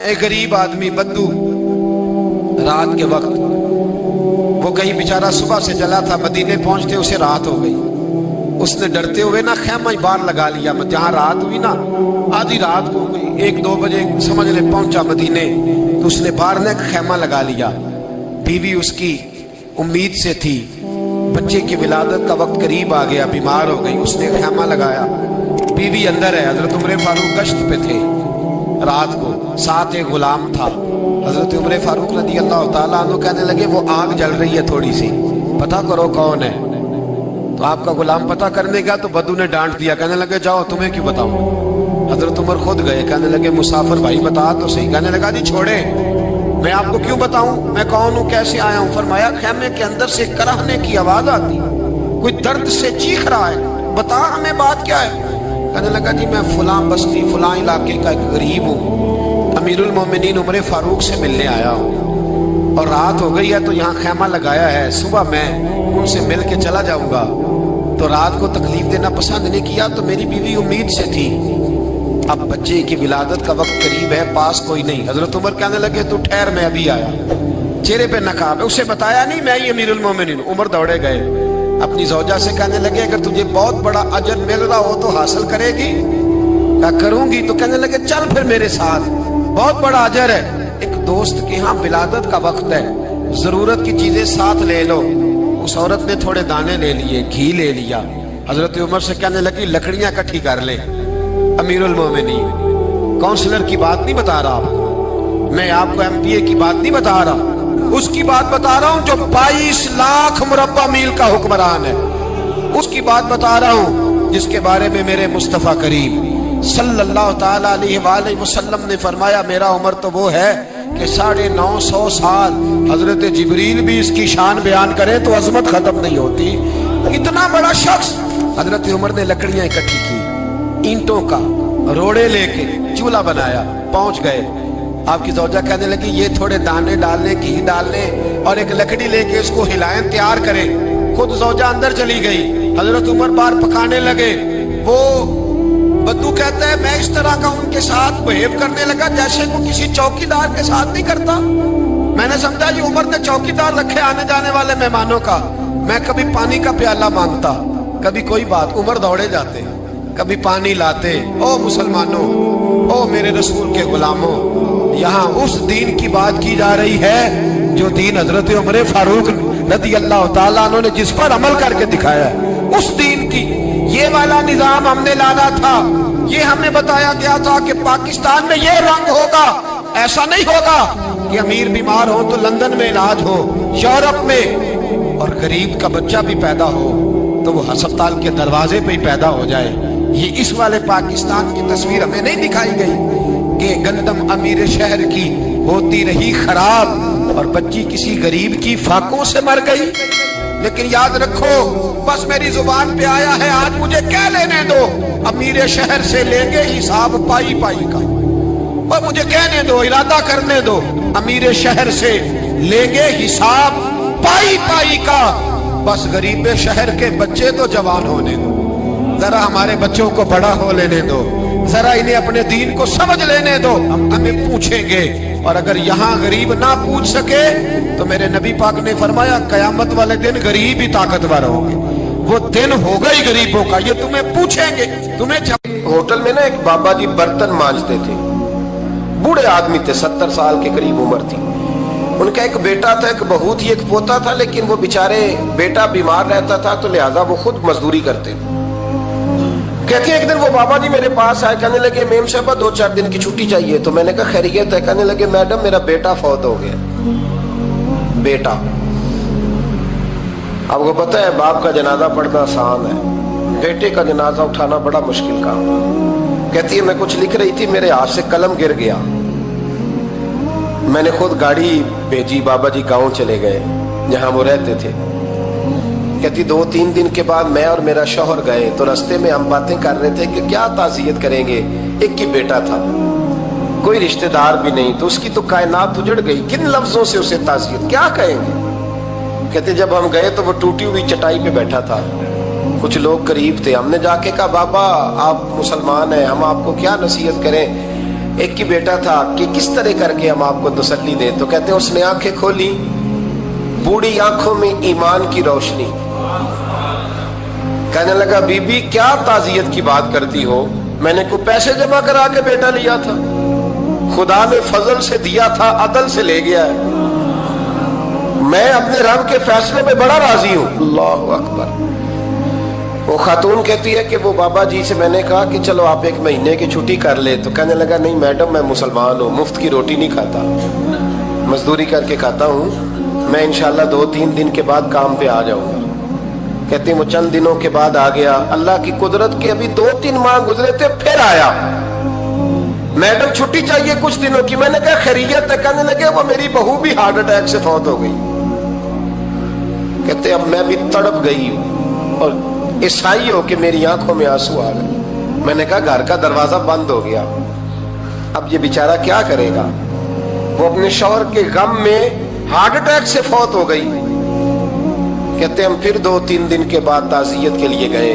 ایک غریب آدمی بدو رات کے وقت وہ کہیں بیچارہ صبح سے چلا تھا، مدینے پہنچتے اسے رات ہو گئی. اس نے ڈرتے ہوئے نا خیمہ ہی باہر لگا لیا. جہاں رات ہوئی نا آدھی رات کو گئی، 1-2 بجے سمجھ لے پہنچا مدینے، تو اس نے باہر نے ایک خیمہ لگا لیا. بیوی اس کی امید سے تھی، بچے کی ولادت کا وقت قریب آ گیا، بیمار ہو گئی. اس نے خیمہ لگایا، بیوی اندر ہے. حضرت عمر فاروق گشت پہ تھے رات کو، ساتھ ایک غلام تھا. حضرت عمر فاروق رضی اللہ تعالیٰ عنہ کہنے لگے وہ آگ جل رہی ہے تھوڑی سی، پتہ کرو کون ہے. تو آپ کا غلام پتہ کرنے گیا تو بدو نے ڈانٹ دیا، کہنے لگے جاؤ تمہیں کیوں بتاؤں. حضرت عمر خود گئے، کہنے لگے مسافر بھائی بتا تو صحیح. کہنے لگا جی چھوڑے، میں آپ کو کیوں بتاؤں میں کون ہوں کیسے آیا ہوں. فرمایا خیمے کے اندر سے کراہنے کی آواز آتی، کوئی درد سے چیخ رہا ہے، بتا ہمیں بات کیا ہے. کہنے لگا جی میں فلاں بستی فلاں علاقے کا ایک غریب ہوں، امیر المومنین عمر فاروق سے ملنے آیا ہوں، اور رات ہو گئی ہے تو یہاں خیمہ لگایا ہے، صبح میں ان سے مل کے چلا جاؤں گا. تو رات کو تکلیف دینا پسند نہیں کیا، تو میری بیوی امید سے تھی، اب بچے کی ولادت کا وقت قریب ہے، پاس کوئی نہیں. حضرت عمر کہنے لگے تو ٹھہر میں ابھی آیا. چہرے پہ نقاب ہے، اسے بتایا نہیں میں ہی امیر المومنین. عمر دوڑے گئے، اپنی زوجہ سے کہنے لگے اگر تجھے بہت بڑا اجر مل رہا ہو تو حاصل کرے گی. کہا کروں گی. تو کہنے لگے چل پھر میرے ساتھ، بہت بڑا اجر ہے. ایک دوست کے ہاں ولادت کا وقت ہے، ضرورت کی چیزیں ساتھ لے لو. اس عورت نے تھوڑے دانے لے لیے، گھی لے لیا. حضرت عمر سے کہنے لگی لکڑیاں اکٹھی کر لیں. امیر المومنین کونسلر کی بات نہیں بتا رہا آپ کو، میں آپ کو ایم پی اے کی بات نہیں بتا رہا، اس کی بات بتا رہا ہوں جو 22 لاکھ مربع میل کا حکمران ہے. اس کی بات بتا رہا ہوں جس کے بارے میں میرے مصطفیٰ کریم صلی اللہ تعالیٰ علیہ وآلہ وسلم نے فرمایا میرا عمر تو وہ ہے کہ 950 سال حضرت جبریل بھی اس کی شان بیان کرے تو عظمت ختم نہیں ہوتی. اتنا بڑا شخص. حضرت عمر نے لکڑیاں اکٹھی کی، اینٹوں کا روڑے لے کے چولہا بنایا، پہنچ گئے. آپ کی زوجہ کہنے لگی یہ تھوڑے دانے ڈالنے، گھی ڈالنے اور ایک لکڑی لے کے اس کو ہلائیں، تیار کریں. خود زوجہ اندر چلی گئی. حضرت عمر بار پکانے لگے. وہ بدو کہتا ہے میں اس طرح کا ان کے ساتھ بہیو کرنے لگا جیسے وہ کسی چوکیدار کے ساتھ نہیں کرتا. میں نے سمجھا یہ عمر نے چوکیدار رکھے آنے جانے والے مہمانوں کا. میں کبھی پانی کا پیالہ مانگتا، کبھی کوئی بات، عمر دوڑے جاتے، کبھی پانی لاتے. او مسلمانوں، او میرے رسول کے غلاموں، یہاں اس دین کی بات کی جا رہی ہے جو دین حضرت عمر فاروق رضی اللہ تعالیٰ عنہ نے جس پر عمل کر کے دکھایا ہے. اس دین کی یہ والا نظام ہم نے لانا تھا. یہ ہمیں بتایا گیا تھا کہ پاکستان میں یہ رنگ ہوگا. ایسا نہیں ہوگا کہ امیر بیمار ہو تو لندن میں علاج ہو، یورپ میں، اور غریب کا بچہ بھی پیدا ہو تو وہ ہسپتال کے دروازے پہ ہی پیدا ہو جائے. یہ اس والے پاکستان کی تصویر ہمیں نہیں دکھائی گئی کہ گندم امیر شہر کی ہوتی رہی خراب اور بچی کسی غریب کی فاقوں سے مر گئی. لیکن یاد رکھو بس میری زبان پہ آیا ہے آج مجھے کہہ لینے دو، امیر شہر سے لیں گے حساب پائی پائی کا. اور مجھے کہنے دو، ارادہ کرنے دو، امیر شہر سے لیں گے حساب پائی پائی کا. بس غریب شہر کے بچے تو جوان ہونے دو، ذرا ہمارے بچوں کو بڑا ہو لینے دو، ذرا انہیں اپنے دین کو سمجھ لینے دو. ہم ہمیں پوچھیں گے، اور اگر یہاں غریب نہ پوچھ سکے تو میرے نبی پاک نے فرمایا قیامت والے دن غریب ہی طاقتور ہوں گے. وہ دن ہوگا ہی غریبوں کا، یہ تمہیں پوچھیں گے. ہوٹل میں نا ایک بابا جی برتن مانجتے تھے، بوڑھے آدمی تھے، 70 سال کے قریب عمر تھی. ان کا ایک بیٹا تھا، ایک بہو تھی، ایک پوتا تھا، لیکن وہ بیچارے بیٹا بیمار رہتا تھا تو لہٰذا وہ خود مزدوری کرتے. کہتے ہیں ایک دن وہ بابا جی میرے پاس آئے، کہنے لگے میم صاحبہ 2-4 دن کی چھٹی چاہیے. تو میں نے کہا خیریت ہے؟ کہنے لگے میڈم میرا بیٹا فوت ہو گیا. بیٹا، آپ کو پتہ ہے باپ کا جنازہ پڑھنا آسان ہے، بیٹے کا جنازہ اٹھانا بڑا مشکل کام. کہتی ہے میں کچھ لکھ رہی تھی، میرے ہاتھ سے قلم گر گیا، میں نے خود گاڑی بھیجی، بابا جی گاؤں چلے گئے جہاں وہ رہتے تھے. کہتی 2-3 دن کے بعد میں اور میرا شوہر گئے تو رستے میں ہم باتیں کر رہے تھے کہ کیا تعزیت کریں گے. ایک کی بیٹا تھا، کوئی رشتہ دار بھی نہیں، تو اس کی تو کائنات اجڑ گئی، کن لفظوں سے اسے تعزیت کیا کہیں گے. کہتے جب ہم گئے تو وہ ٹوٹی ہوئی چٹائی پہ بیٹھا تھا، کچھ لوگ قریب تھے. ہم نے جا کے کہا بابا آپ مسلمان ہیں، ہم آپ کو کیا نصیحت کریں. ایک ہی بیٹا تھا کہ کس طرح کر کے ہم آپ کو تسلی دیں. تو کہتے ہیں اس نے آنکھیں کھولی, بوڑھی آنکھوں میں ایمان کی روشنی. کہنے لگا بی بی کیا تعزیت کی بات کرتی ہو, میں نے کوئی پیسے جمع کرا کے بیٹا لیا تھا, خدا نے فضل سے دیا تھا, عدل سے لے گیا ہے, میں اپنے رب کے فیصلے میں بڑا راضی ہوں. اللہ اکبر. وہ خاتون کہتی ہے کہ وہ بابا جی سے میں نے کہا کہ چلو آپ 1 مہینے کی چھٹی کر لے. تو کہنے لگا نہیں میڈم میں مسلمان ہوں, مفت کی روٹی نہیں کھاتا, مزدوری کر کے کھاتا ہوں, میں انشاءاللہ 2-3 دن کے بعد کام پہ آ جاؤں گا. کہتے ہیں وہ چند دنوں کے بعد آ گیا. اللہ کی قدرت کے ابھی 2-3 ماہ گزرے تھے, پھر آیا, میڈم چھٹی چاہیے کچھ دنوں کی. میں نے کہا خیریت ہے؟ کہنے لگے وہ میری بہو بھی ہارٹ اٹیک سے فوت ہو گئی. کہتے اب میں بھی تڑپ گئی ہوں اور عیسائی ہو کہ میری آنکھوں میں آنسو آ گئے. میں نے کہا گھر کا دروازہ بند ہو گیا, اب یہ بیچارہ کیا کرے گا؟ وہ اپنے شوہر کے غم میں ہارٹ اٹیک سے فوت ہو گئی. کہتے ہم پھر 2-3 دن کے بعد تعزیت کے لیے گئے,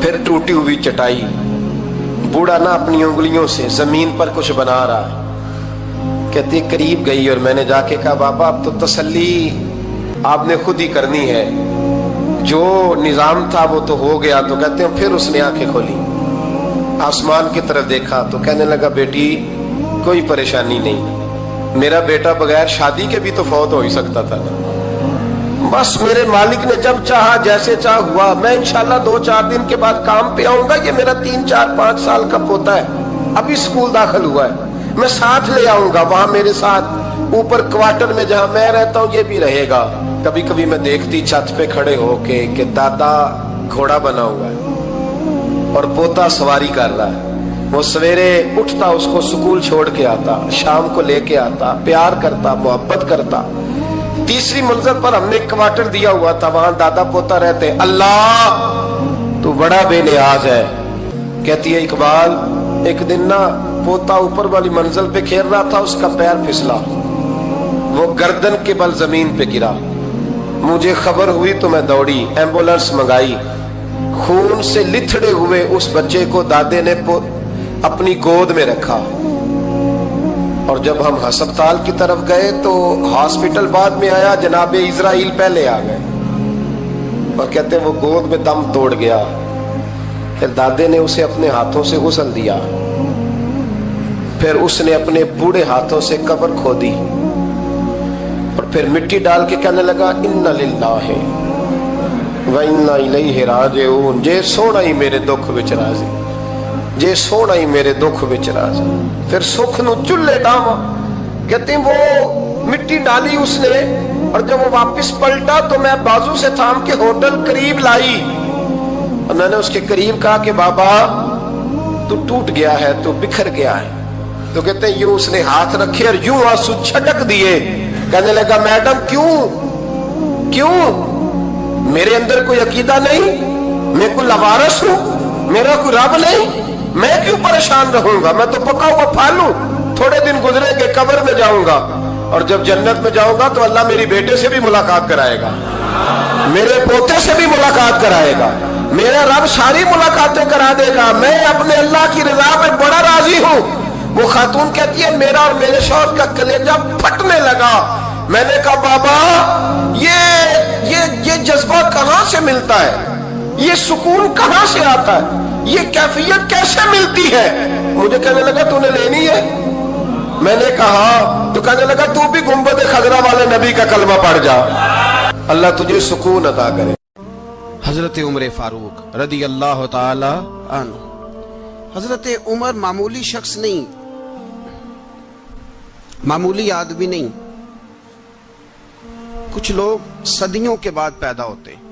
پھر ٹوٹی ہوئی چٹائی, بوڑھا نہ اپنی انگلیوں سے زمین پر کچھ بنا رہا ہے. کہتے قریب گئی اور میں نے جا کے کہا بابا اب تو تسلی آپ نے خود ہی کرنی ہے, جو نظام تھا وہ تو ہو گیا. تو کہتے ہیں پھر اس نے آنکھیں کھولی, آسمان کی طرف دیکھا تو کہنے لگا بیٹی کوئی پریشانی نہیں, میرا بیٹا بغیر شادی کے بھی تو فوت ہو ہی سکتا تھا نا, بس میرے مالک نے جب چاہا جیسے چاہ ہوا. میں انشاءاللہ 2-4 دن کے بعد کام پہ آؤں گا. یہ میرا 3-4-5 سال کا پوتا ہے, ابھی اسکول داخل ہوا ہے, میں ساتھ لے آؤں گا, وہاں میرے ساتھ اوپر کوارٹر میں جہاں میں رہتا ہوں یہ بھی رہے گا. کبھی کبھی میں دیکھتی چھت پہ کھڑے ہو کے کہ دادا گھوڑا بنا ہوا ہے اور پوتا سواری کر رہا ہے. وہ سویرے اٹھتا, اس کو سکول چھوڑ کے آتا, شام کو لے کے آتا, پیار کرتا, محبت کرتا. 3ری منزل پر ہم نے کوارٹر دیا ہوا تھا, وہاں دادا پوتا رہتے. اللہ تو بڑا بے نیاز ہے. کہتی ہے اقبال ایک دن نا پوتا اوپر والی منزل پہ کھیل رہا تھا, اس کا پیر پھسلا, وہ گردن کے بل زمین پہ گرا. مجھے خبر ہوئی تو میں دوڑی, ایمبولنس منگائی. خون سے لتھڑے ہوئے اس بچے کو دادے نے اپنی گود میں رکھا. اور جب ہم ہسپتال کی طرف گئے تو ہاسپٹل بعد میں آیا, جناب اسرائیل پہلے آ گئے اور کہتے ہیں وہ گود میں دم توڑ گیا. پھر دادے نے اسے اپنے ہاتھوں سے غسل دیا, پھر اس نے اپنے بوڑھے ہاتھوں سے قبر کھودی اور پھر مٹی ڈال کے کہنے لگا انا للہ و انا الیہ راجعون. جے سونا ہی میرے دکھ وچ راضی, جے سونا ہی میرے دکھ وچ راضی. پھر سکھ نو چلے ڈاواں. کہتے ہیں وہ مٹی ڈالی اس نے, اور جب وہ واپس پلٹا تو میں بازو سے تھام کے ہوٹل قریب لائی اور میں نے اس کے قریب کہا کہ بابا تو ٹوٹ گیا ہے, تو بکھر گیا ہے. تو کہتے ہیں یوں اس نے ہاتھ رکھے اور یوں آنسو چھٹک دیے. کہنے لگا میڈم کیوں میرے اندر کوئی عقیدہ نہیں, میں کوئی لوارث ہوں, میرا کوئی رب نہیں, میں کیوں پریشان رہوں گا؟ میں تو پکا ہوا پھل ہوں, تھوڑے دن گزرے گے قبر میں جاؤں گا, اور جب جنت میں جاؤں گا تو اللہ میری بیٹے سے بھی ملاقات کرائے گا, میرے پوتے سے بھی ملاقات کرائے گا, میرا رب ساری ملاقاتیں کرا دے گا. میں اپنے اللہ کی رضا میں بڑا راضی ہوں. وہ خاتون کہتی ہے میرا اور میرے شوہر کا کلیجہ پھٹنے لگا. میں نے کہا بابا یہ جذبہ کہاں سے ملتا ہے, یہ سکون کہاں سے آتا ہے, یہ کیفیت کیسے ملتی ہے؟ مجھے کہنے لگا تو نے لینی ہے. میں نے کہا, تو کہنے لگا تو بھی گنبد خضرا والے نبی کا کلمہ پڑھ جا, اللہ تجھے سکون عطا کرے. حضرت عمر فاروق رضی اللہ تعالی عنہ. حضرت عمر معمولی شخص نہیں, معمولی آدمی نہیں. کچھ لوگ صدیوں کے بعد پیدا ہوتے ہیں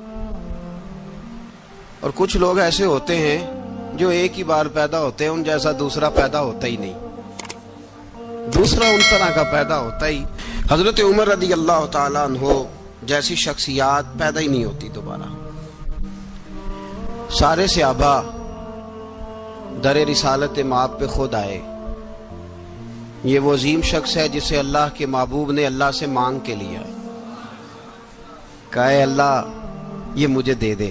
اور کچھ لوگ ایسے ہوتے ہیں جو ایک ہی بار پیدا ہوتے ہیں, ان جیسا دوسرا پیدا ہوتا ہی نہیں, دوسرا ان طرح کا پیدا ہوتا ہی. حضرت عمر رضی اللہ تعالیٰ عنہ جیسی شخصیات پیدا ہی نہیں ہوتی دوبارہ. سارے صحابہ در رسالت مآب پہ خود آئے. یہ وہ عظیم شخص ہے جسے اللہ کے محبوب نے اللہ سے مانگ کے لیا, کہا اے اللہ یہ مجھے دے دے,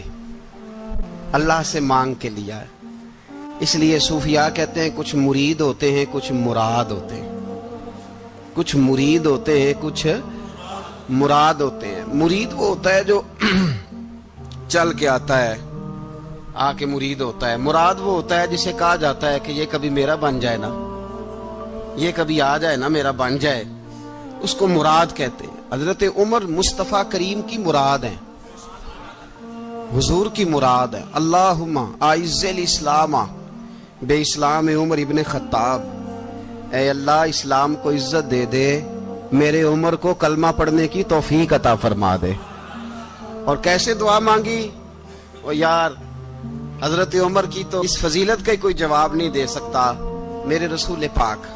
اللہ سے مانگ کے لیا ہے. اس لیے صوفیاء کہتے ہیں کچھ مرید ہوتے ہیں کچھ مراد ہوتے ہیں، کچھ مرید ہوتے ہیں کچھ مراد ہوتے ہیں۔ مرید وہ ہوتا ہے جو چل کے آتا ہے، آ کے مرید ہوتا ہے۔ مراد وہ ہوتا ہے جسے کہا جاتا ہے کہ یہ کبھی میرا بن جائے نا، یہ کبھی آ جائے نا، میرا بن جائے، اس کو مراد کہتے ہیں۔ حضرت عمر مصطفیٰ کریم کی مراد ہیں، حضور کی مراد ہے۔ اللہم اعز الاسلام بے اسلام عمر ابن خطاب، اے اللہ اسلام کو عزت دے دے، میرے عمر کو کلمہ پڑھنے کی توفیق عطا فرما دے۔ اور کیسے دعا مانگی؟ او یار حضرت عمر کی تو اس فضیلت کا کوئی جواب نہیں دے سکتا، میرے رسول پاک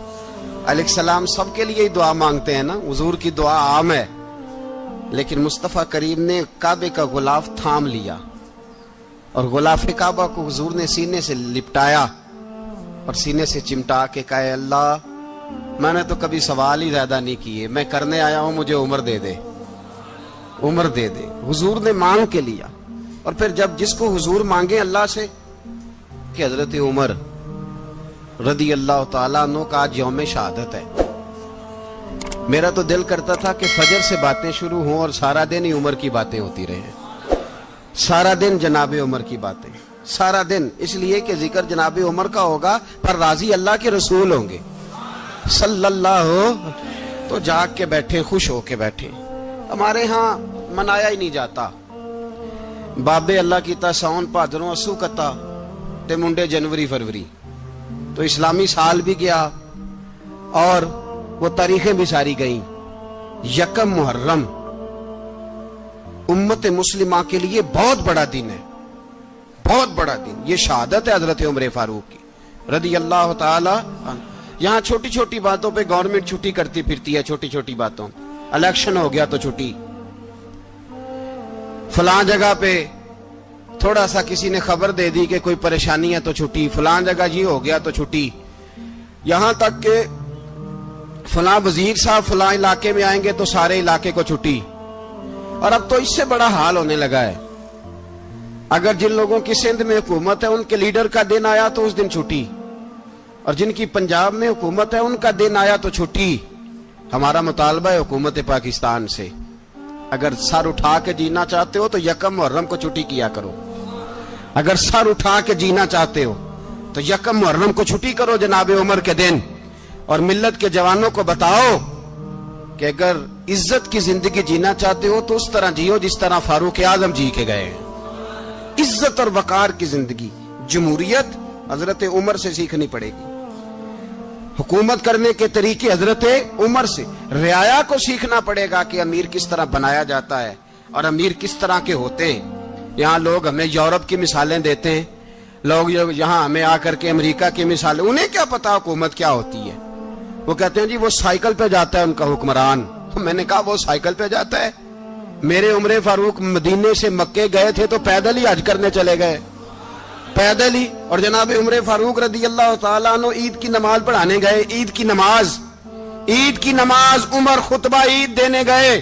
علیہ السلام سب کے لیے ہی دعا مانگتے ہیں نا، حضور کی دعا عام ہے، لیکن مصطفیٰ کریم نے کعبے کا غلاف تھام لیا اور غلاف کعبہ کو حضور نے سینے سے لپٹایا اور سینے سے چمٹا کے کہا اے اللہ میں نے تو کبھی سوال ہی زیادہ نہیں کیے، میں کرنے آیا ہوں، مجھے عمر دے دے، عمر دے دے۔ حضور نے مانگ کے لیا۔ اور پھر جب جس کو حضور مانگے اللہ سے کہ حضرت عمر رضی اللہ تعالیٰ عنہ کا آج یوم شہادت ہے، میرا تو دل کرتا تھا کہ فجر سے باتیں شروع ہوں اور سارا دن ہی عمر کی باتیں ہوتی رہیں، سارا دن جناب عمر کی باتیں، سارا دن، اس لیے کہ ذکر جناب عمر کا ہوگا پر راضی اللہ کے رسول ہوں گے صلی اللہ، تو جاگ کے بیٹھے، خوش ہو کے بیٹھے۔ ہمارے ہاں منایا ہی نہیں جاتا، بابے اللہ کیتا ساؤن بھادروں اسو کتا تے منڈے جنوری فروری، تو اسلامی سال بھی گیا اور وہ تاریخیں بھی ساری گئیں۔ یکم محرم امت مسلمہ کے لیے بہت بڑا دن ہے، بہت بڑا دن، یہ شہادت ہے حضرت عمر فاروق کی رضی اللہ تعالی عنہ۔ یہاں چھوٹی چھوٹی باتوں پہ گورنمنٹ چھٹی کرتی پھرتی ہے، چھوٹی چھوٹی باتوں، الیکشن ہو گیا تو چھٹی، فلاں جگہ پہ تھوڑا سا کسی نے خبر دے دی کہ کوئی پریشانی ہے تو چھٹی، فلاں جگہ یہ ہو گیا تو چھٹی، یہاں تک کہ فلاں وزیر صاحب فلاں علاقے میں آئیں گے تو سارے علاقے کو چھٹی۔ اور اب تو اس سے بڑا حال ہونے لگا ہے، اگر جن لوگوں کی سندھ میں حکومت ہے ان کے لیڈر کا دن آیا تو اس دن چھٹی، اور جن کی پنجاب میں حکومت ہے ان کا دن آیا تو چھٹی۔ ہمارا مطالبہ ہے حکومت پاکستان سے، اگر سر اٹھا کے جینا چاہتے ہو تو یکم محرم کو چھٹی کیا کرو، اگر سر اٹھا کے جینا چاہتے ہو تو یکم محرم کو چھٹی کرو جناب عمر کے دن، اور ملت کے جوانوں کو بتاؤ کہ اگر عزت کی زندگی جینا چاہتے ہو تو اس طرح جیو جس طرح فاروق اعظم جی کے گئے ہیں، عزت اور وقار کی زندگی۔ جمہوریت حضرت عمر سے سیکھنی پڑے گی، حکومت کرنے کے طریقے حضرت عمر سے، رعایا کو سیکھنا پڑے گا کہ امیر کس طرح بنایا جاتا ہے اور امیر کس طرح کے ہوتے ہیں۔ یہاں لوگ ہمیں یورپ کی مثالیں دیتے ہیں، لوگ یہاں ہمیں آ کر کے امریکہ کی مثالیں، انہیں کیا پتا حکومت کیا ہوتی ہے، وہ کہتے ہیں جی وہ سائیکل پہ جاتا ہے ان کا حکمران۔ میں نے کہا وہ سائیکل پہ جاتا ہے؟ میرے عمر فاروق مدینے سے مکے گئے تھے تو پیدل ہی حج کرنے چلے گئے، پیدل ہی، اور جناب عمر فاروق رضی اللہ تعالیٰ عنہ عید کی نماز پڑھانے گئے، عید کی نماز عمر خطبہ عید دینے گئے۔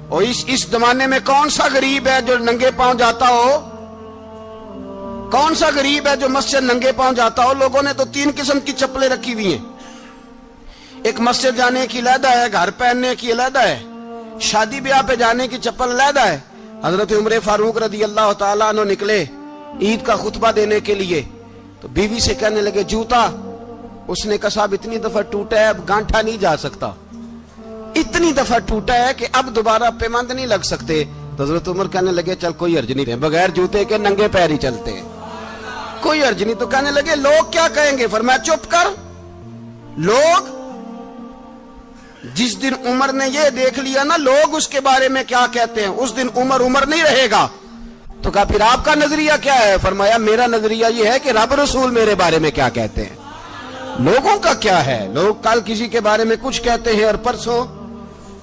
اور اس زمانے میں کون سا غریب ہے جو ننگے پاؤں جاتا ہو؟ کون سا غریب ہے جو مسجد ننگے پاؤں جاتا ہو؟ لوگوں نے تو 3 قسم کی چپلیں رکھی ہوئی ہیں، ایک مسجد جانے کی علیحدہ ہے، گھر پہننے کی علیحدہ ہے، شادی بیاہ پہ جانے کی چپل علیحدہ ہے۔ حضرت عمر فاروق رضی اللہ تعالیٰ عنہ نکلے عید کا خطبہ دینے کے لیے تو بیوی سے کہنے لگے جوتا، اس نے کہا صاحب اتنی دفعہ ٹوٹا ہے اب گانٹھا نہیں جا سکتا، اتنی دفعہ ٹوٹا ہے کہ اب دوبارہ پیمند نہیں لگ سکتے۔ تو حضرت عمر کہنے لگے چل کوئی حرج نہیں، بغیر جوتے کے ننگے پیر ہی چلتے ہیں، کوئی حرج نہیں۔ تو کہنے لگے لوگ کیا کہیں گے؟ فرمایا چپ کر، لوگ جس دن عمر نے یہ دیکھ لیا نا لوگ اس کے بارے میں کیا کہتے ہیں، اس دن عمر نہیں رہے گا۔ تو کہا پھر آپ کا نظریہ کیا ہے؟ فرمایا میرا نظریہ یہ ہے کہ رب رسول میرے بارے میں کیا کہتے ہیں، لوگوں کا کیا ہے؟ لوگ کل کسی کے بارے میں کچھ کہتے ہیں اور پرسوں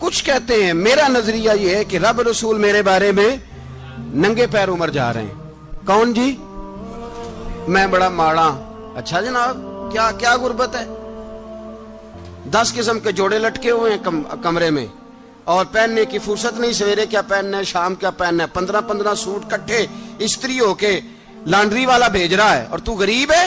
کچھ کہتے ہیں، میرا نظریہ یہ ہے کہ رب رسول میرے بارے میں ننگے پیر عمر جا رہے ہیں۔ کون جی؟ میں بڑا ماڑا۔ اچھا جناب کیا غربت ہے؟ 10 قسم کے جوڑے لٹکے ہوئے ہیں کمرے میں اور پہننے کی فرصت نہیں، سویرے کیا پہننا ہے شام کیا پہننا ہے، 15 سوٹ کٹھے استری ہو کے لانڈری والا بھیج رہا ہے اور تو غریب ہے۔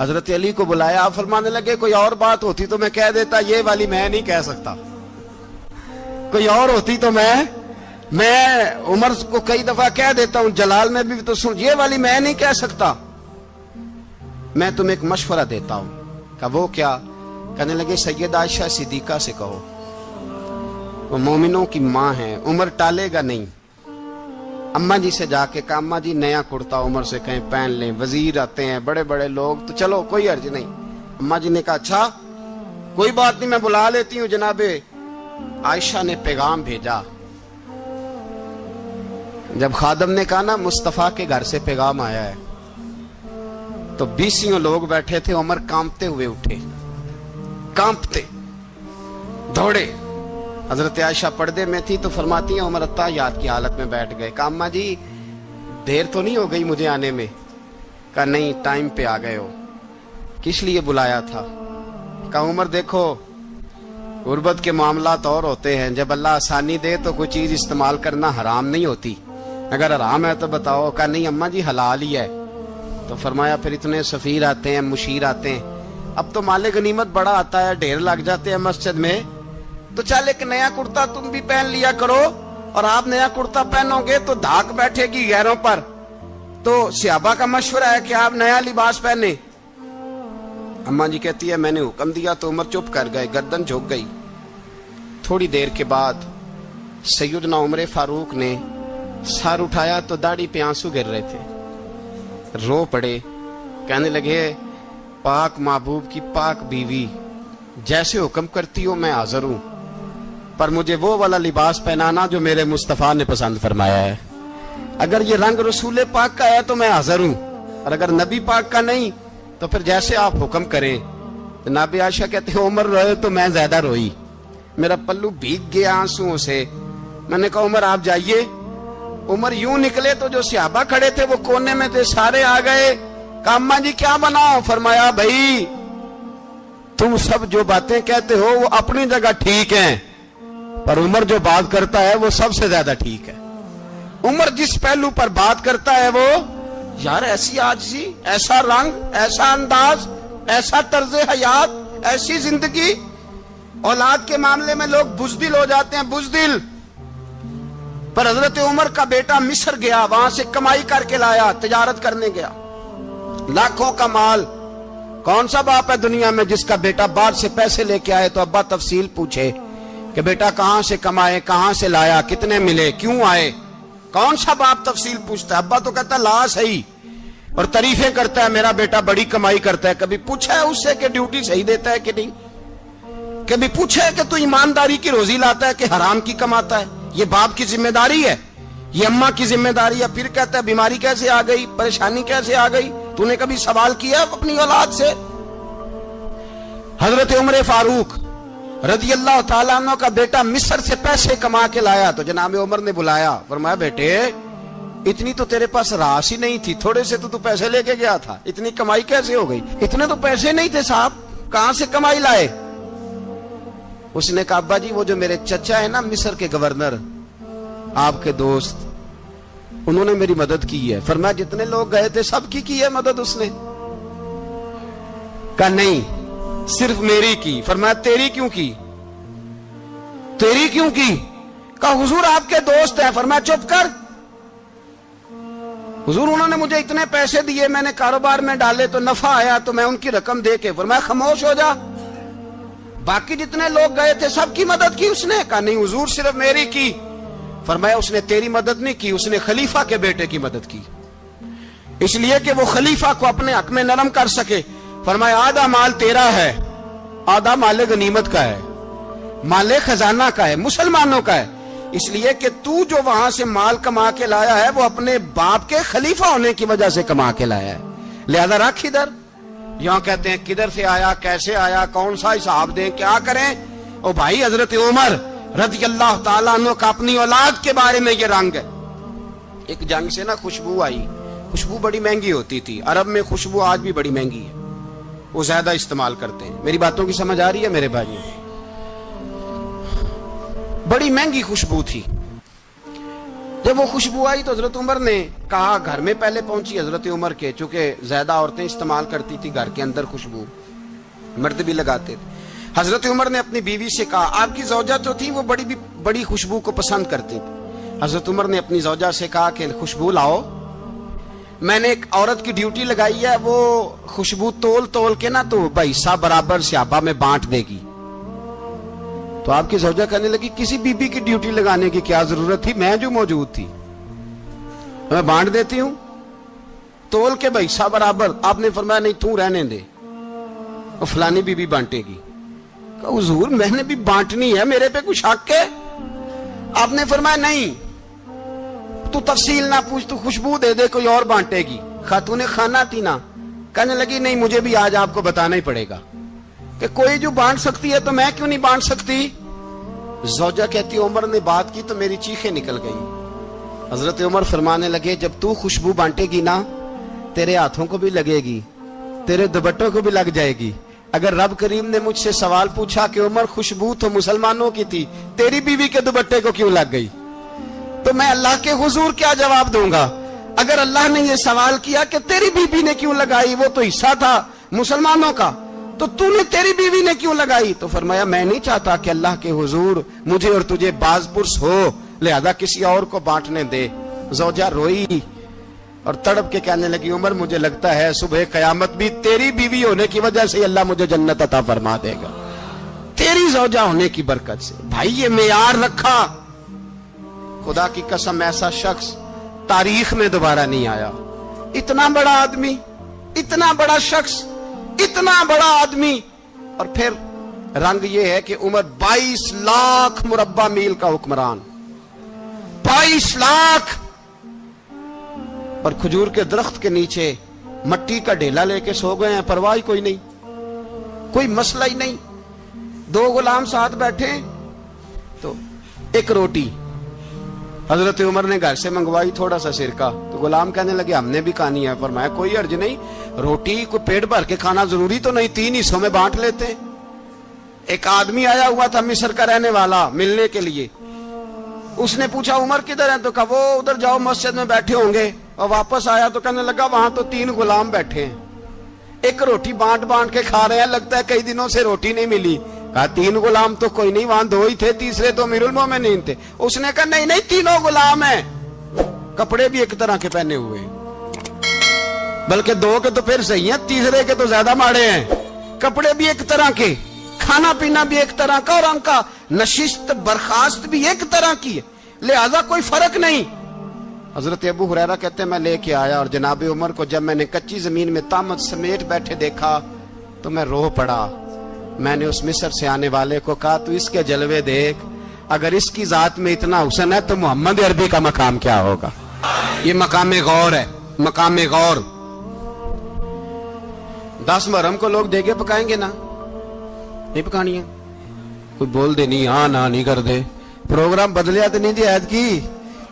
حضرت علی کو بلایا, آپ فرمانے لگے کوئی اور بات ہوتی تو میں کہہ دیتا, یہ والی میں نہیں کہہ سکتا. کوئی اور ہوتی تو میں عمر کو کئی دفعہ کہہ دیتا ہوں, جلال میں بھی تو سن, یہ والی میں نہیں کہہ سکتا. میں تمہیں ایک مشورہ دیتا ہوں. کہا وہ کیا؟ کہنے لگے سیدہ عائشہ صدیقہ سے کہو, وہ مومنوں کی ماں ہے, عمر ٹالے گا نہیں. اماں جی سے جا کے کہا اماں جی نیا کرتا عمر سے کہیں پہن لیں, وزیر آتے ہیں, بڑے بڑے لوگ, تو چلو کوئی حرج نہیں. اماں جی نے کہا اچھا کوئی بات نہیں, میں بلا لیتی ہوں. جناب عائشہ نے پیغام بھیجا. جب خادم نے کہا نا مصطفیٰ کے گھر سے پیغام آیا ہے, تو 20 لوگ بیٹھے تھے. عمر کانپتے ہوئے اٹھے, کانپتے دوڑے. حضرت عائشہ پردے میں تھی تو فرماتی ہیں عمر اتحیات کی حالت میں بیٹھ گئے. کہا اماں جی دیر تو نہیں ہو گئی مجھے آنے میں؟ کہا نہیں, ٹائم پہ آ گئے ہو. کس لیے بلایا تھا؟ کہا عمر دیکھو غربت کے معاملات اور ہوتے ہیں, جب اللہ آسانی دے تو کوئی چیز استعمال کرنا حرام نہیں ہوتی, اگر حرام ہے تو بتاؤ. کہا نہیں اماں جی حلال ہی ہے. تو فرمایا پھر اتنے سفیر آتے ہیں, مشیر آتے ہیں, اب تو مال غنیمت بڑا آتا ہے, ڈھیر لگ جاتے ہیں مسجد میں, تو چل ایک نیا کرتا تم بھی پہن لیا کرو, اور آپ نیا کرتا پہنو گے تو دھاک بیٹھے گی غیروں پر. تو صحابہ کا مشورہ ہے کہ آپ نیا لباس پہنے. اماں جی کہتی ہے میں نے حکم دیا تو عمر چپ کر گئے, گردن جھک گئی. تھوڑی دیر کے بعد سیدنا عمر فاروق نے سر اٹھایا تو داڑھی پہ آنسو گر رہے تھے, رو پڑے. کہنے لگے پاک محبوب کی پاک بیوی, جیسے حکم کرتی ہو میں حاضر ہوں, پر مجھے وہ والا لباس پہنانا جو میرے مصطفیٰ نے پسند فرمایا ہے. اگر یہ رنگ رسول پاک کا ہے تو میں حاضر ہوں, اور اگر نبی پاک کا نہیں تو پھر جیسے آپ حکم کریں. جناب عائشہ کہتے ہیں عمر روئے تو میں زیادہ روئی, میرا پلو بھیگ گیا آنسوؤں سے. میں نے کہا عمر آپ جائیے. عمر یوں نکلے تو جو صحابہ کھڑے تھے وہ کونے میں تھے, سارے آ گئے. کہا اماں جی کیا بناؤ؟ فرمایا بھائی تم سب جو باتیں کہتے ہو وہ اپنی جگہ ٹھیک ہیں, پر عمر جو بات کرتا ہے وہ سب سے زیادہ ٹھیک ہے. عمر جس پہلو پر بات کرتا ہے وہ, یار ایسی عاجزی, ایسا رنگ, ایسا انداز, ایسا طرز حیات, ایسی زندگی. اولاد کے معاملے میں لوگ بزدل ہو جاتے ہیں, بزدل. پر حضرت عمر کا بیٹا مصر گیا, وہاں سے کمائی کر کے لایا, تجارت کرنے گیا, لاکھوں کا مال. کون سا باپ ہے دنیا میں جس کا بیٹا باہر سے پیسے لے کے آئے تو ابا تفصیل پوچھے کہ بیٹا کہاں سے کمائے, کہاں سے لایا, کتنے ملے, کیوں آئے؟ کون سا باپ تفصیل پوچھتا ہے؟ ابا تو کہتا لا صحیح, اور تعریفیں کرتا ہے میرا بیٹا بڑی کمائی کرتا ہے. کبھی پوچھا ہے اس سے کہ ڈیوٹی صحیح دیتا ہے کہ نہیں؟ کبھی پوچھا ہے کہ تو ایمانداری کی روزی لاتا ہے کہ حرام کی کماتا ہے؟ یہ باپ کی ذمہ داری ہے, یہ اماں کی ذمہ داری ہے. پھر کہتا ہے بیماری کیسے آ گئی, پریشانی کیسے آ گئی؟ تو نے کبھی سوال کیا اپنی اولاد سے؟ حضرت عمر فاروق رضی اللہ تعالیٰ عنہ کا بیٹا مصر سے پیسے کما کے لایا تو جناب عمر نے بلایا, فرمایا بیٹے اتنی تو تیرے پاس راس ہی نہیں تھی, تھوڑے سے تو پیسے لے کے گیا تھا, اتنی کمائی کیسے ہو گئی؟ اتنے تو پیسے نہیں تھے صاحب, کہاں سے کمائی لائے؟ اس نے کہا ابا جی وہ جو میرے چچا ہے نا مصر کے گورنر, آپ کے دوست, انہوں نے میری مدد کی ہے. فرمایا جتنے لوگ گئے تھے سب کی ہے مدد اس نے؟ کہا نہیں صرف میری کی. فرمایا تیری کیوں کی؟ تیری کیوں کی؟ کہا حضور آپ کے دوست ہیں. فرمایا چپ کر, حضور انہوں نے مجھے اتنے پیسے دیے, میں نے کاروبار میں ڈالے تو نفع آیا تو میں ان کی رقم دے کے. فرمایا خاموش ہو جا, باقی جتنے لوگ گئے تھے سب کی مدد کی اس نے؟ کہا نہیں حضور صرف میری کی. فرمایا اس نے تیری مدد نہیں کی, اس نے خلیفہ کے بیٹے کی مدد کی, اس لیے کہ وہ خلیفہ کو اپنے حق میں نرم کر سکے. فرمایا آدھا مال تیرا ہے, آدھا مال غنیمت کا ہے, مال خزانہ کا ہے, مسلمانوں کا ہے, اس لیے کہ تو جو وہاں سے مال کما کے لایا ہے وہ اپنے باپ کے خلیفہ ہونے کی وجہ سے کما کے لایا ہے, لہذا رکھ ادھر. یہاں کہتے ہیں کدھر سے آیا, کیسے آیا, کون سا حساب دیں, کیا کریں؟ او بھائی حضرت عمر رضی اللہ تعالیٰ عنہ کا اپنی اولاد کے بارے میں یہ رنگ ہے. ایک جنگ سے نا خوشبو آئی, خوشبو بڑی مہنگی ہوتی تھی, عرب میں خوشبو آج بھی بڑی مہنگی ہے, وہ زیادہ استعمال کرتے ہیں. میری باتوں کی سمجھ آ رہی ہے میرے بھائیوں؟ بڑی مہنگی خوشبو تھی. جب وہ خوشبو آئی تو حضرت عمر نے کہا, گھر میں پہلے پہنچی حضرت عمر کے, چونکہ زیادہ عورتیں استعمال کرتی تھی گھر کے اندر خوشبو, مرد بھی لگاتے تھے. حضرت عمر نے اپنی بیوی سے کہا, آپ کی زوجہ جو تھی وہ بڑی خوشبو کو پسند کرتی تھی. حضرت عمر نے اپنی زوجہ سے کہا کہ خوشبو لاؤ, میں نے ایک عورت کی ڈیوٹی لگائی ہے, وہ خوشبو تول کے نا تو حصہ برابر صحابہ میں بانٹ دے گی. تو آپ کی زوجہ کہنے لگی, کسی بی بی کی ڈیوٹی لگانے کی کیا ضرورت تھی, میں جو موجود تھی میں بانٹ دیتی ہوں تول کے حصہ برابر. آپ نے فرمایا نہیں تو رہنے دے, اور فلانی بی بی بانٹے گی. کہا حضور میں نے بھی بانٹنی ہے, میرے پہ کچھ حق ہے؟ آپ نے فرمایا نہیں, تو تفصیل نہ پوچھ, تو خوشبو دے دے, کوئی اور بانٹے گی. خاتون خانہ تھی نا, کہنے لگی نہیں مجھے بھی آج آپ کو بتانا ہی پڑے گا کہ کوئی جو بانٹ سکتی ہے تو میں کیوں نہیں بانٹ سکتی. زوجہ کہتی عمر نے بات کی تو میری چیخیں نکل گئی. حضرت عمر فرمانے لگے, جب تو خوشبو بانٹے گی نا تیرے ہاتھوں کو بھی لگے گی, تیرے دوپٹوں کو بھی لگ جائے گی. اگر رب کریم نے مجھ سے سوال پوچھا کہ عمر خوشبو تو مسلمانوں کی تھی, تیری بیوی کے دوپٹے کو کیوں لگ گئی, تو میں اللہ کے حضور کیا جواب دوں گا؟ اگر اللہ نے یہ سوال کیا کہ تیری بیوی نے کیوں لگائی, وہ تو حصہ تھا مسلمانوں کا, تو تو نے تیری بیوی نے کیوں لگائی؟ تو فرمایا میں نہیں چاہتا کہ اللہ کے حضور مجھے اور تجھے باز پرس ہو, لہذا کسی اور کو بانٹنے دے. زوجہ روئی اور تڑپ کے کہنے لگی, عمر مجھے لگتا ہے صبح قیامت بھی تیری بیوی ہونے کی وجہ سے اللہ مجھے جنت عطا فرما دے گا, تیری زوجہ ہونے کی برکت سے. بھائی یہ معیار رکھا, خدا کی قسم ایسا شخص تاریخ میں دوبارہ نہیں آیا. اتنا بڑا آدمی, اتنا بڑا شخص, اتنا بڑا آدمی, اور پھر رنگ یہ ہے کہ عمر 22 لاکھ مربع میل کا حکمران, 22 لاکھ, اور کھجور کے درخت کے نیچے مٹی کا ڈھیلا لے کے سو گئے ہیں, پرواہ کوئی نہیں, کوئی مسئلہ ہی نہیں. 2 غلام ساتھ بیٹھے تو ایک روٹی حضرت عمر نے گھر سے منگوائی, تھوڑا سا سرکہ, تو غلام کہنے لگے ہم نے بھی کھانی ہے. فرمایا کوئی حرج نہیں, روٹی کو پیٹ بھر کے کھانا ضروری تو نہیں, 3 حصوں میں بانٹ لیتے. ایک آدمی آیا ہوا تھا مصر کا رہنے والا ملنے کے لیے, اس نے پوچھا عمر کدھر ہیں, تو کہا وہ ادھر جاؤ مسجد میں بیٹھے ہوں گے. اور واپس آیا تو کہنے لگا وہاں تو 3 غلام بیٹھے ہیں, ایک روٹی بانٹ کے کھا رہے ہیں, لگتا ہے کئی دنوں سے روٹی نہیں ملی. کہا 3 غلام تو کوئی نہیں, وہاں 2 ہی تھے, تیسرے تو امیر المومنین تھے. اس نے کہا نہیں 3 غلام ہیں, کپڑے بھی ایک طرح کے پہنے ہوئے, بلکہ 2 کے تو پھر صحیح ہیں, تیسرے کے تو زیادہ ماڑے ہیں. کپڑے بھی ایک طرح کے, کھانا پینا بھی ایک طرح کا, اور ان کا نشست برخاست بھی ایک طرح کی ہے, لہذا کوئی فرق نہیں. حضرت ابو ہریرہ کہتے ہیں میں لے کے آیا, اور جناب عمر کو جب میں نے کچی زمین میں تامت سمیٹ بیٹھے دیکھا تو میں رو پڑا. میں نے اس مصر سے آنے والے کو کہا تو اس کے جلوے دیکھ, اگر اس کی ذات میں اتنا حسن ہے تو محمد عربی کا مقام کیا ہوگا. یہ مقام غور ہے, مقام غور. 10 محرم کو لوگ دیگے پکائیں گے نا, نہیں پکانی ہے, کوئی بول دے نہیں, ہاں نہ نہیں کر دے, پروگرام بدلیا تو نہیں دی عید کی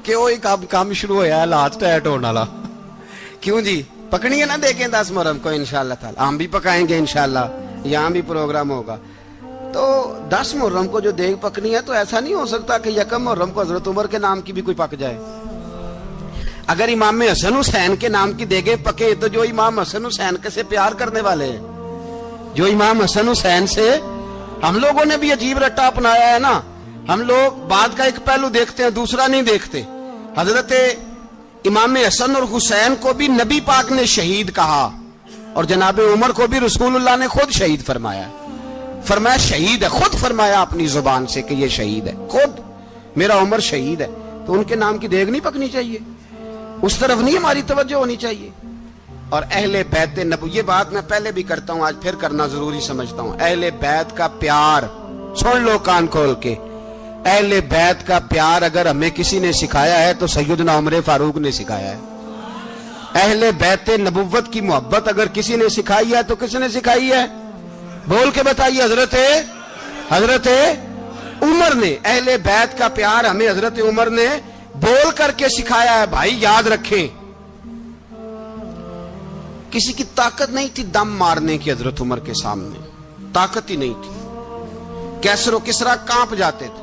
کہ وہ کام شروع ہویا ہے لات ٹائٹ ہونے والا. کیوں جی, پکنی ہے نا دیکھیں 10 محرم کو انشاءاللہ تعالی, ہم بھی پکائیں گے انشاءاللہ, یہاں بھی پروگرام ہوگا. تو 10 محرم کو جو دیگ پکنی ہے تو ایسا نہیں ہو سکتا کہ 1 محرم کو حضرت عمر کے نام کی بھی کوئی پک جائے. اگر امام حسن حسین کے نام کی دیگیں پکے تو جو امام حسن حسین سے پیار کرنے والے ہیں, جو امام حسن حسین سے, ہم لوگوں نے بھی عجیب رٹا اپنایا ہے نا, ہم لوگ بات کا ایک پہلو دیکھتے ہیں دوسرا نہیں دیکھتے. حضرت امام حسن اور حسین کو بھی نبی پاک نے شہید کہا, اور جناب عمر کو بھی رسول اللہ نے خود شہید فرمایا. فرمایا شہید ہے, خود فرمایا اپنی زبان سے کہ یہ شہید ہے, خود میرا عمر شہید ہے. تو ان کے نام کی دیگ نہیں پکنی چاہیے, اس طرف نہیں ہماری توجہ ہونی چاہیے. اور اہل بیت نبو, یہ بات میں پہلے بھی کرتا ہوں, آج پھر کرنا ضروری سمجھتا ہوں. اہل بیت کا پیار سن لو کان کھول کے, اہل بیت کا پیار اگر ہمیں کسی نے سکھایا ہے تو سیدنا عمر فاروق نے سکھایا ہے. اہل بیت نبوت کی محبت اگر کسی نے سکھائی ہے تو کس نے سکھائی ہے؟ بول کے بتائیے. حضرت عمر نے. اہل بیت کا پیار ہمیں حضرت عمر نے بول کر کے سکھایا ہے. بھائی یاد رکھیں, کسی کی طاقت نہیں تھی دم مارنے کی حضرت عمر کے سامنے, طاقت ہی نہیں تھی. کیسر و کسرا کانپ جاتے تھے,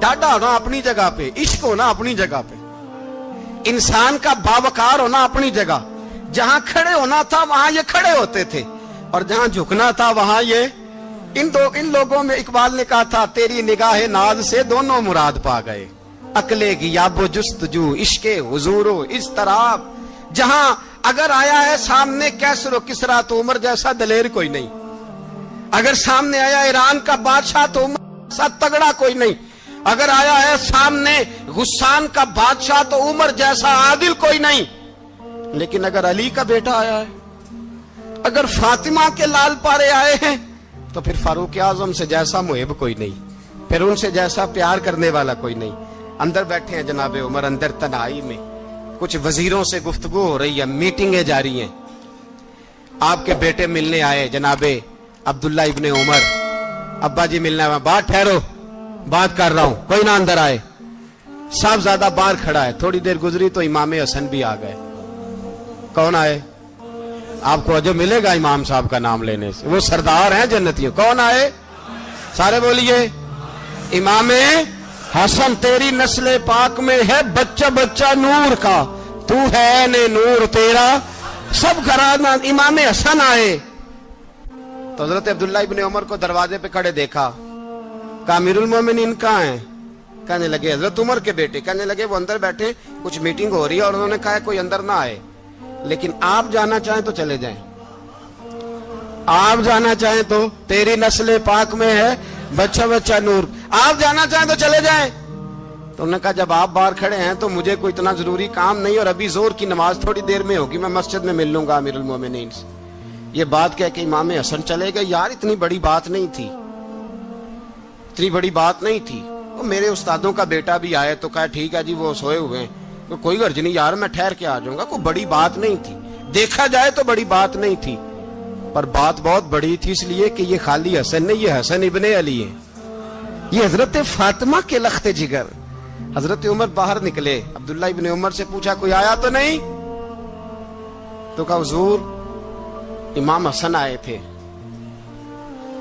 ڈاڈا ہونا اپنی جگہ پہ، عشق ہونا اپنی جگہ پہ، انسان کا باوقار ہونا اپنی جگہ، جہاں کھڑے ہونا تھا وہاں یہ کھڑے ہوتے تھے، اور جہاں جھکنا تھا وہاں یہ ان لوگوں میں اقبال نے کہا تھا تیری نگاہ ناز سے دونوں مراد پا گئے، عقلے کی یاب و جستجو، عشق حضور و اضطراب، جہاں اگر آیا ہے سامنے کیسر و کسرا تو عمر جیسا دلیر کوئی نہیں، اگر سامنے آیا ایران کا بادشاہ تو عمر جیسا تگڑا کوئی نہیں، اگر آیا ہے سامنے غسان کا بادشاہ تو عمر جیسا عادل کوئی نہیں، لیکن اگر علی کا بیٹا آیا ہے، اگر فاطمہ کے لال پارے آئے ہیں تو پھر فاروق اعظم سے جیسا محب کوئی نہیں، پھر ان سے جیسا پیار کرنے والا کوئی نہیں۔ اندر بیٹھے ہیں جناب عمر، اندر تنہائی میں کچھ وزیروں سے گفتگو ہو رہی ہے، میٹنگیں جاری ہیں، آپ کے بیٹے ملنے آئے جناب عبداللہ ابن عمر، ابا جی ملنا ہے، بات ٹھہرو بات کر رہا ہوں، کوئی نہ اندر آئے، صاحب زیادہ باہر کھڑا ہے، تھوڑی دیر گزری تو امام حسن بھی آ گئے۔ کون آئے؟ آپ کو جو ملے گا امام صاحب کا نام لینے سے، وہ سردار ہیں جنتیوں۔ کون آئے؟ سارے بولیے، امام حسن، تیری نسل پاک میں ہے بچہ بچہ نور کا، تو ہے نے نور تیرا سب گھرانہ۔ امام حسن آئے تو حضرت عبداللہ ابن عمر کو دروازے پہ کھڑے دیکھا، کہا امیر المومنین کہاں ہیں؟ کہنے لگے حضرت عمر کے بیٹے۔ کہنے لگے وہ اندر بیٹھے، کچھ میٹنگ ہو رہی ہے، اور انہوں نے کہا کوئی اندر نہ آئے، لیکن آپ جانا چاہیں تو چلے جائیں، آپ جانا چاہیں تو، تیری نسل پاک میں ہے بچہ بچہ نور، آپ جانا چاہیں تو چلے جائیں۔ تو انہوں نے کہا جب آپ باہر کھڑے ہیں تو مجھے کوئی اتنا ضروری کام نہیں، اور ابھی زور کی نماز تھوڑی دیر میں ہوگی، میں مسجد میں مل لوں گا امیر المومنین سے۔ یہ بات کہہ کے امام حسن چلے گئے۔ یار اتنی بڑی بات نہیں تھی، اتنی بڑی بات نہیں تھی، وہ میرے استادوں کا بیٹا بھی آئے تو کہا ٹھیک ہے جی وہ سوئے ہوئے ہیں، تو کوئی غرض نہیں یار، میں ٹھہر کے آ جاؤں گا، کوئی بڑی بات نہیں تھی، دیکھا جائے تو بڑی بات نہیں تھی، پر بات بہت بڑی تھی، اس لیے کہ یہ خالی حسن نہیں، یہ حسن ابن علی ہے، یہ حضرت فاطمہ کے لخت جگر۔ حضرت عمر باہر نکلے، عبداللہ ابن عمر سے پوچھا کوئی آیا تو نہیں؟ تو کہا حضور امام حسن آئے تھے۔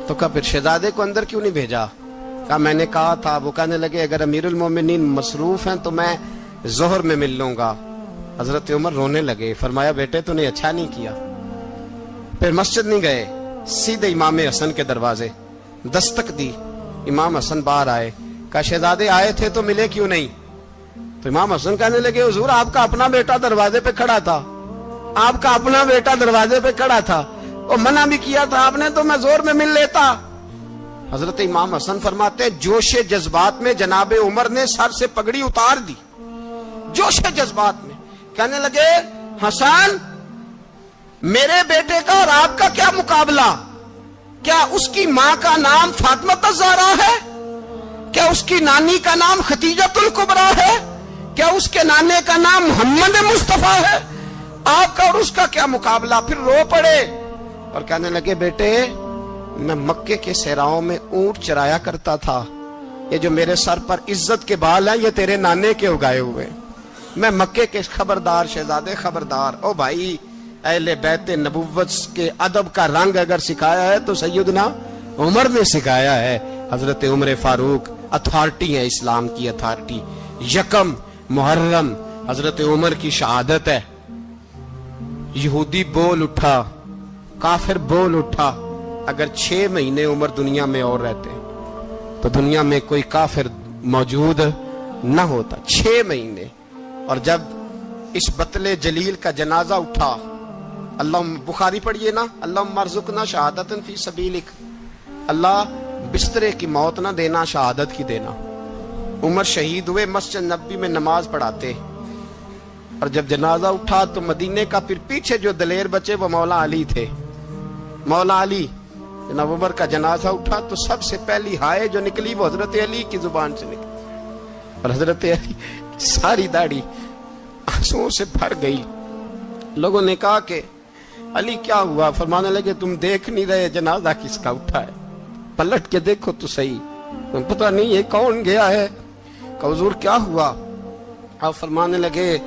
تو کہا پھر شہزادے کو اندر کیوں نہیں بھیجا؟ کہا میں نے کہا تھا۔ وہ کہنے لگے اگر امیر المومنین مصروف ہیں تو میں ظہر میں مل لوں گا۔ حضرت عمر رونے لگے، فرمایا بیٹے تو نے اچھا نہیں کیا۔ پھر مسجد نہیں گئے، سیدھے امام حسن کے دروازے دستک دی، امام حسن باہر آئے، کہا شہزادے آئے تھے تو ملے کیوں نہیں؟ تو امام حسن کہنے لگے حضور آپ کا اپنا بیٹا دروازے پہ کھڑا تھا، آپ کا اپنا بیٹا دروازے پہ کھڑا تھا، اور منع بھی کیا تھا آپ نے، تو میں زور میں مل لیتا۔ حضرت امام حسن فرماتے جوش جذبات میں جناب عمر نے سر سے پگڑی اتار دی، جوش جذبات میں کہنے لگے حسن میرے بیٹے کا اور آپ کا کیا مقابلہ؟ کیا اس کی ماں کا نام فاطمہ الزہرا ہے؟ کیا اس کی نانی کا نام خدیجہ الکبریٰ ہے؟ کیا اس کے نانے کا نام محمد مصطفیٰ ہے؟ آپ کا اور اس کا کیا مقابلہ؟ پھر رو پڑے اور کہنے لگے بیٹے میں مکے کے صحراؤں میں اونٹ چرایا کرتا تھا، یہ جو میرے سر پر عزت کے بال ہیں یہ تیرے نانے کے اگائے ہوئے، میں مکے کے خبردار شہزادے خبردار۔ او بھائی اہل بیت نبوت کے ادب کا رنگ اگر سکھایا ہے تو سیدنا عمر نے سکھایا ہے۔ حضرت عمر فاروق اتھارٹی ہے، اسلام کی اتھارٹی۔ یکم محرم حضرت عمر کی شہادت ہے۔ یہودی بول اٹھا، کافر بول اٹھا، اگر 6 مہینے عمر دنیا میں اور رہتے تو دنیا میں کوئی کافر موجود نہ ہوتا۔ 6 مہینے۔ اور جب اس بطل جلیل کا جنازہ اٹھا، اللہ بخاری پڑھیے نا، اللہم ارزقنا شہادتا فی سبیلک، اللہ بسترے کی موت نہ دینا، شہادت کی دینا۔ عمر شہید ہوئے، مسجد نبوی میں نماز پڑھاتے، اور جب جنازہ اٹھا تو مدینے کا پھر پیچھے جو دلیر بچے وہ مولا علی تھے۔ مولا علی، جناب عمر کا جنازہ اٹھا تو سب سے پہلی ہائے جو نکلی وہ حضرت علی کی زبان سے نکلی، اور حضرت علی ساری داڑھی آنسوؤں سے بھر گئی۔ لوگوں نے کہا کہ علی کیا ہوا؟ فرمانے لگے تم دیکھ نہیں رہے جنازہ کس کا اٹھا ہے، پلٹ کے دیکھو تو صحیح، پتہ نہیں یہ کون گیا ہے۔ کہ حضور کیا ہوا؟ آپ فرمانے لگے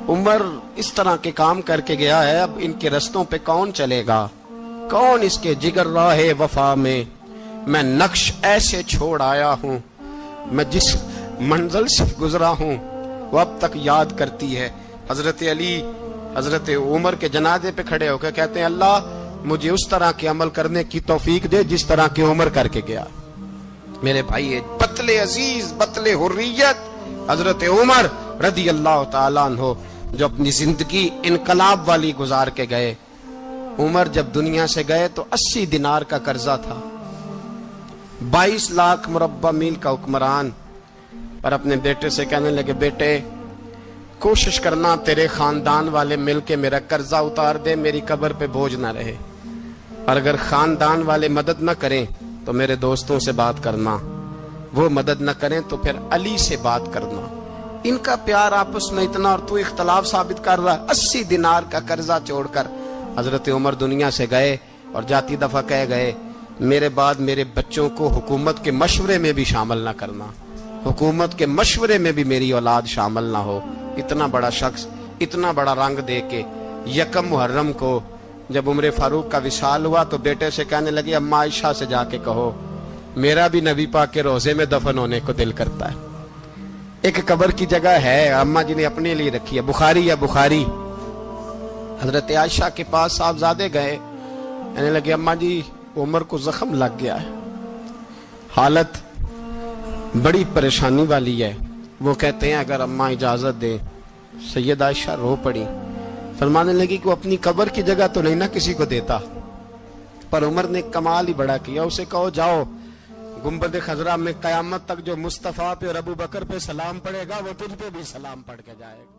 عمر اس طرح کے کام کر کے گیا ہے، اب ان کے رستوں پہ کون چلے گا؟ کون اس کے جگر راہ وفا میں؟ میں نقش ایسے چھوڑ آیا ہوں میں جس منزل سے گزرا ہوں وہ اب تک یاد کرتی ہے. حضرت علی حضرت عمر کے جنازے پہ کھڑے ہو کے کہتے ہیں اللہ مجھے اس طرح کے عمل کرنے کی توفیق دے جس طرح کی عمر کر کے گیا. میرے بھائی بطل عزیز بطل حریت حضرت عمر رضی اللہ تعالیٰ عنہ جو اپنی زندگی انقلاب والی گزار کے گئے. عمر جب دنیا سے گئے تو 80 دینار کا قرضہ تھا. 22 لاکھ مربع میل کا حکمران. پر اپنے بیٹے سے کہنے لگے بیٹے کوشش کرنا تیرے خاندان والے مل کے میرا قرضہ اتار دے, میری قبر پہ بوجھ نہ رہے. اور اگر خاندان والے مدد نہ کریں تو میرے دوستوں سے بات کرنا, وہ مدد نہ کریں تو پھر علی سے بات کرنا. ان کا پیار آپس میں اتنا اور تو اختلاف ثابت کر رہا. 80 دینار کا قرضہ چھوڑ کر حضرت عمر دنیا سے گئے اور جاتی دفعہ کہہ گئے میرے بعد میرے بچوں کو حکومت کے مشورے میں بھی شامل نہ کرنا, حکومت کے مشورے میں بھی میری اولاد شامل نہ ہو. اتنا بڑا شخص اتنا بڑا رنگ دے کے یکم محرم کو جب عمر فاروق کا وصال ہوا تو بیٹے سے کہنے لگے اماں عائشہ سے جا کے کہو میرا بھی نبی پاک کے روزے میں دفن ہونے کو دل کرتا ہے. ایک قبر کی جگہ ہے اماں جی نے اپنے لیے رکھی ہے, بخاری یا بخاری. حضرت عائشہ کے پاس صاحبزادے گئے, کہنے لگے اماں جی عمر کو زخم لگ گیا ہے, حالت بڑی پریشانی والی ہے. وہ کہتے ہیں اگر اماں اجازت دیں. سید عائشہ رو پڑی, فرمانے لگی کہ وہ اپنی قبر کی جگہ تو نہیں نہ کسی کو دیتا. پر عمر نے کمال ہی بڑا کیا, اسے کہو جاؤ گنبد خضرا میں قیامت تک جو مصطفیٰ پہ اور ابو بکر پہ سلام پڑے گا وہ تجھ پہ بھی سلام پڑھ کے جائے گا.